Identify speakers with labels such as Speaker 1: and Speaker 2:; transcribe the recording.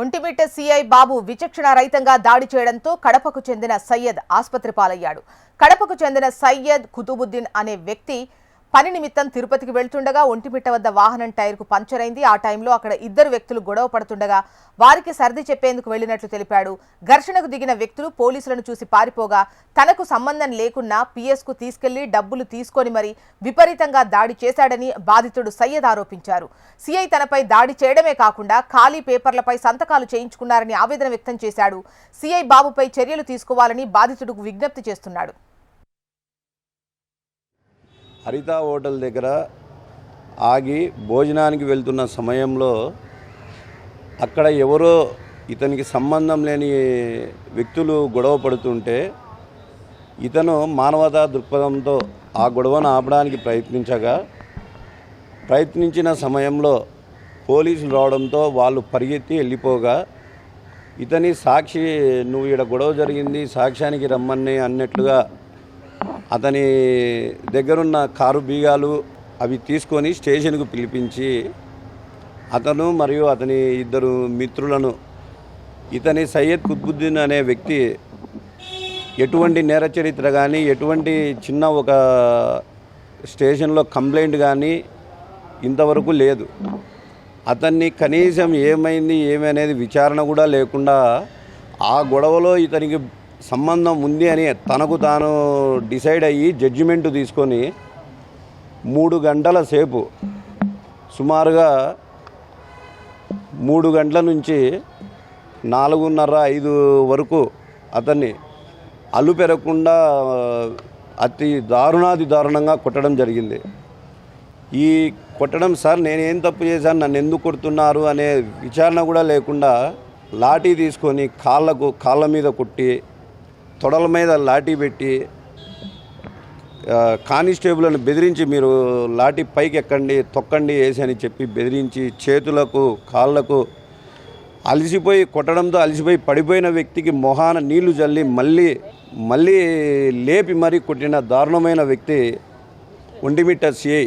Speaker 1: Vontimitta CI బాబు విచక్షణ రహితంగా దాడి చేయడంతో కడపకు చెందిన సయ్యద్ ఆసుపత్రి పాలయ్యాడు. కడపకు చెందిన సయ్యద్ కుతుబుద్దీన్ అనే వ్యక్తి పని నిమిత్తం తిరుపతికి వెళ్తుండగా ఒంటిమిట్ట వద్ద వాహనం టైర్కు పంచర్ అయింది. ఆ టైంలో అక్కడ ఇద్దరు వ్యక్తులు గొడవ పడుతుండగా వారికి సర్ది చెప్పేందుకు వెళ్లినట్లు తెలిపాడు. ఘర్షణకు దిగిన వ్యక్తులు పోలీసులను చూసి పారిపోగా తనకు సంబంధం లేకున్నా పిఎస్కు తీసుకెళ్లి డబ్బులు తీసుకొని మరి విపరీతంగా దాడి చేశాడని బాధితుడు సయ్యద్ ఆరోపించారు. సీఐ తనపై దాడి చేయడమే కాకుండా ఖాళీ పేపర్లపై సంతకాలు చేయించుకున్నారని ఆవేదన వ్యక్తం చేశాడు. సీఐ బాబుపై చర్యలు తీసుకోవాలని బాధితుడికి విజ్ఞప్తి చేస్తున్నాడు.
Speaker 2: హరిత హోటల్ దగ్గర ఆగి భోజనానికి వెళ్తున్న సమయంలో అక్కడ ఎవరో ఇతనికి సంబంధం లేని వ్యక్తులు గొడవ పడుతుంటే ఇతను మానవతా దృక్పథంతో ఆ గొడవను ఆపడానికి ప్రయత్నించిన సమయంలో పోలీసులు రావడంతో వాళ్ళు పరిగెత్తి వెళ్ళిపోగా ఇతని సాక్షి నువ్వు ఇక్కడ గొడవ జరిగింది సాక్ష్యానికి రమ్మని అన్నట్లుగా అతని దగ్గరున్న కారు బీగాలు అవి తీసుకొని స్టేషన్కు పిలిపించి అతను మరియు అతని ఇద్దరు మిత్రులను ఇతని సయ్యద్ కుతుబుద్దీన్ అనే వ్యక్తి ఎటువంటి నేర చరిత్ర కానీ ఎటువంటి చిన్న ఒక స్టేషన్లో కంప్లైంట్ కానీ ఇంతవరకు లేదు. అతన్ని కనీసం ఏమైంది ఏమి అనేది విచారణ కూడా లేకుండా ఆ గొడవలో ఇతనికి సంబంధం ఉంది అని తనకు తాను డిసైడ్ అయ్యి జడ్జిమెంట్ తీసుకొని 3 గంటల సేపు సుమారుగా 3 గంటల నుంచి 4:30-5 వరకు అతన్ని అలుపెరగకుండా అతి దారుణంగా కొట్టడం జరిగింది. ఈ కొట్టడం సార్ నేనేం తప్పు చేశాను నన్ను ఎందుకు కొడుతున్నారు అనే విచారణ కూడా లేకుండా లాఠీ తీసుకొని కాళ్ళ మీద కొట్టి తొడల మీద లాఠీ పెట్టి కానిస్టేబుల్ని బెదిరించి మీరు లాఠీ పైకి ఎక్కండి తొక్కండి వేసి అని చెప్పి బెదిరించి చేతులకు కాళ్ళకు కొట్టడంతో అలసిపోయి పడిపోయిన వ్యక్తికి మొహాన నీళ్లు జల్లి మళ్ళీ లేపి మరీ కొట్టిన దారుణమైన వ్యక్తి ఒంటిమిట్ట సిఐ